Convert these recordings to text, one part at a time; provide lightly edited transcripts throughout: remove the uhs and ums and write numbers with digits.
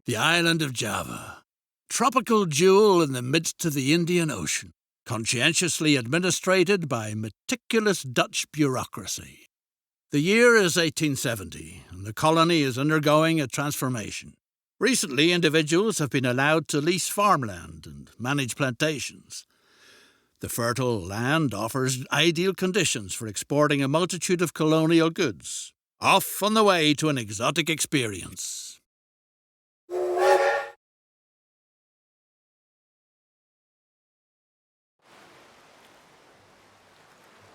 The island of Java. Tropical jewel in the midst of the Indian Ocean. Conscientiously administrated by meticulous Dutch bureaucracy. The year is 1870, and the colony is undergoing a transformation. Recently, individuals have been allowed to lease farmland and manage plantations. The fertile land offers ideal conditions for exporting a multitude of colonial goods. Off on the way to an exotic experience.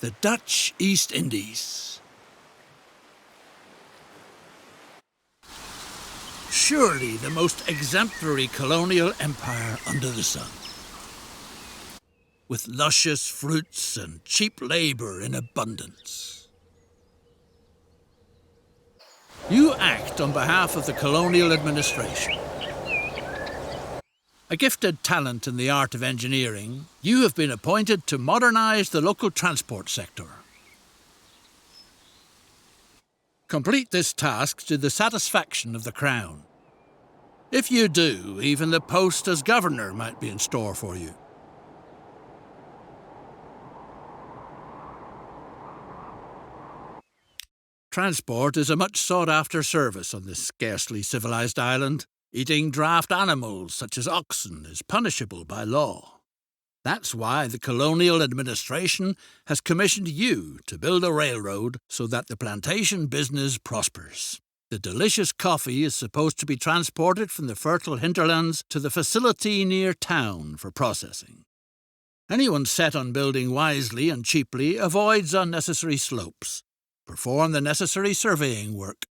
The Dutch East Indies. Surely the most exemplary colonial empire under the sun. With luscious fruits and cheap labour in abundance. You act on behalf of the colonial administration. A gifted talent in the art of engineering, you have been appointed to modernise the local transport sector. Complete this task to the satisfaction of the Crown. If you do, even the post as governor might be in store for you. Transport is a much sought-after service on this scarcely civilised island. Eating draft animals such as oxen is punishable by law. That's why the colonial administration has commissioned you to build a railroad so that the plantation business prospers. The delicious coffee is supposed to be transported from the fertile hinterlands to the facility near town for processing. Anyone set on building wisely and cheaply avoids unnecessary slopes. Perform the necessary surveying work.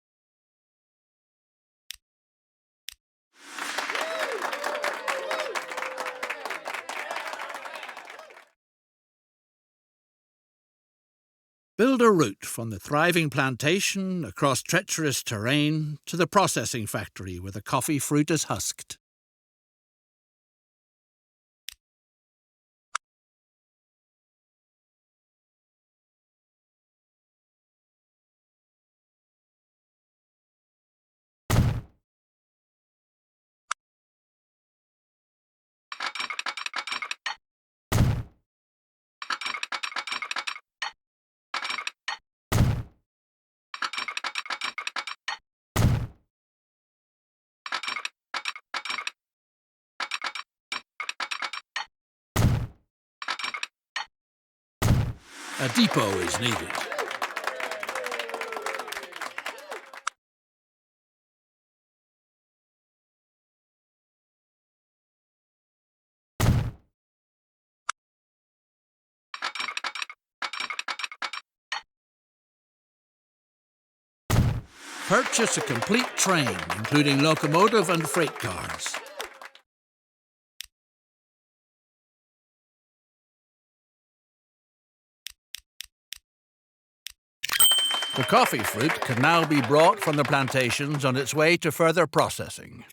Build a route from the thriving plantation across treacherous terrain to the processing factory where the coffee fruit is husked. A depot is needed. Purchase a complete train, including locomotive and freight cars. The coffee fruit can now be brought from the plantations on its way to further processing.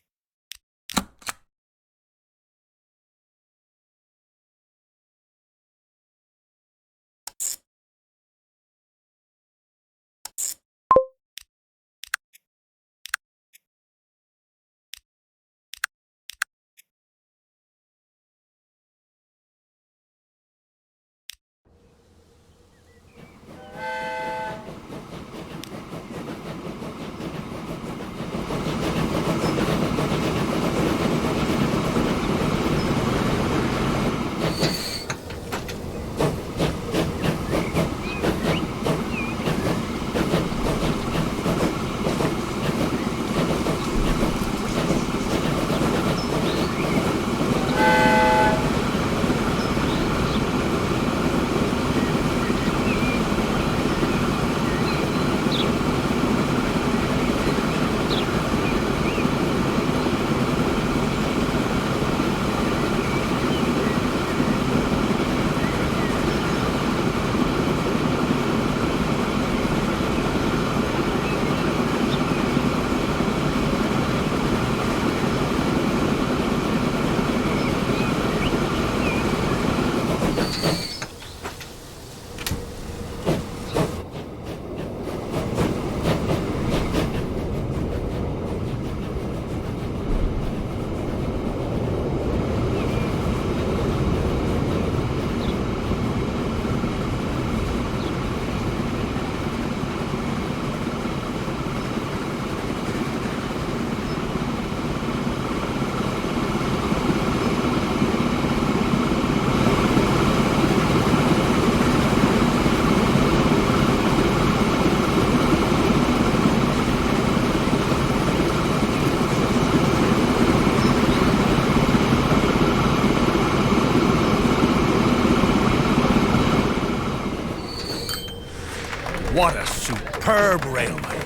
What a superb railway!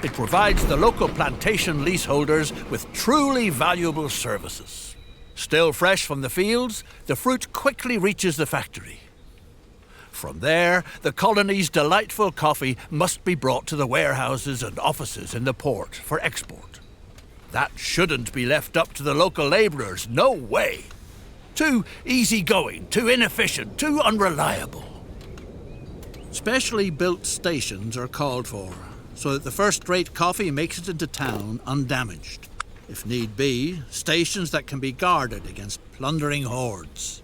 It provides the local plantation leaseholders with truly valuable services. Still fresh from the fields, the fruit quickly reaches the factory. From there, the colony's delightful coffee must be brought to the warehouses and offices in the port for export. That shouldn't be left up to the local labourers, no way. Too easygoing, too inefficient, too unreliable. Specially built stations are called for, so that the first-rate coffee makes it into town undamaged. If need be, stations that can be guarded against plundering hordes.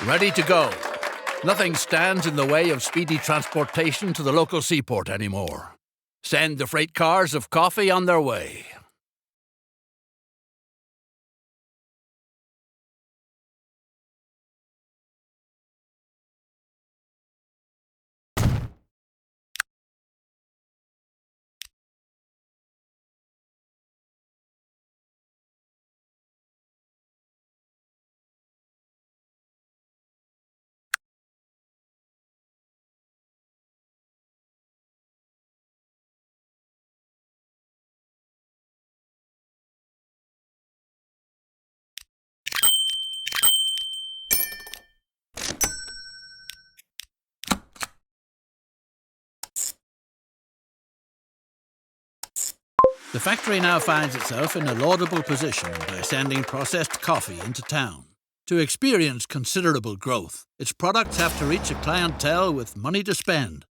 Ready to go. Nothing stands in the way of speedy transportation to the local seaport anymore. Send the freight cars of coffee on their way. The factory now finds itself in a laudable position by sending processed coffee into town. To experience considerable growth, its products have to reach a clientele with money to spend.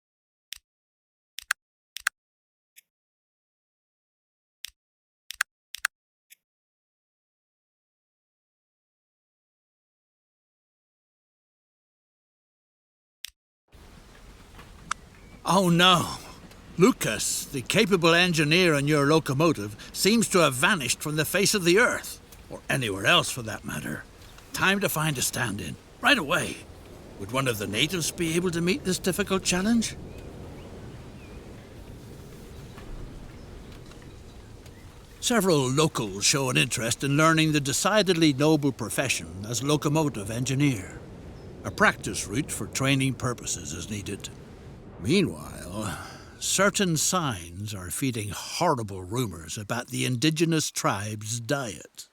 Oh no! Lucas, the capable engineer on your locomotive, seems to have vanished from the face of the earth. Or anywhere else, for that matter. Time to find a stand-in. Right away. Would one of the natives be able to meet this difficult challenge? Several locals show an interest in learning the decidedly noble profession as locomotive engineer. A practice route for training purposes is needed. Meanwhile, certain signs are feeding horrible rumors about the indigenous tribe's diet.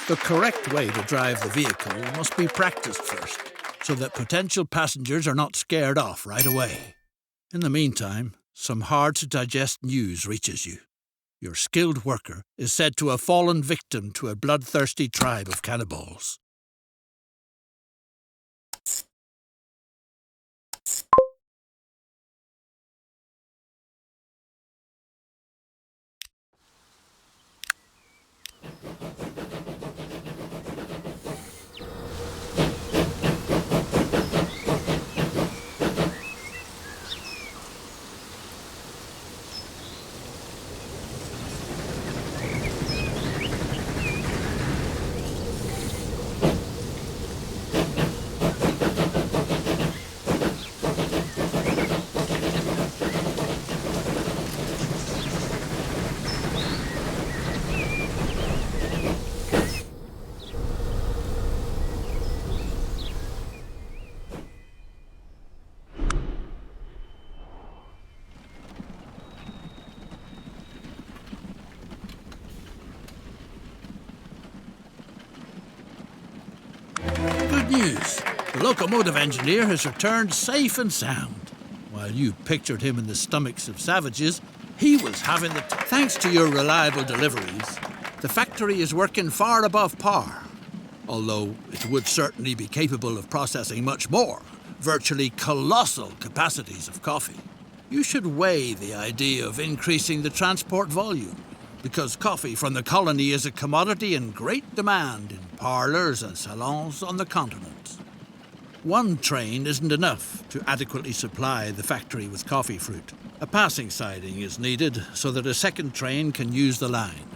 The correct way to drive the vehicle must be practiced first, so that potential passengers are not scared off right away. In the meantime, some hard-to-digest news reaches you. Your skilled worker is said to have fallen victim to a bloodthirsty tribe of cannibals. news. The locomotive engineer has returned safe and sound. While you pictured him in the stomachs of savages, he was having the... Thanks to your reliable deliveries, the factory is working far above par. Although it would certainly be capable of processing much more, virtually colossal capacities of coffee. You should weigh the idea of increasing the transport volume, because coffee from the colony is a commodity in great demand in parlours and salons on the continent. One train isn't enough to adequately supply the factory with coffee fruit. A passing siding is needed so that a second train can use the line.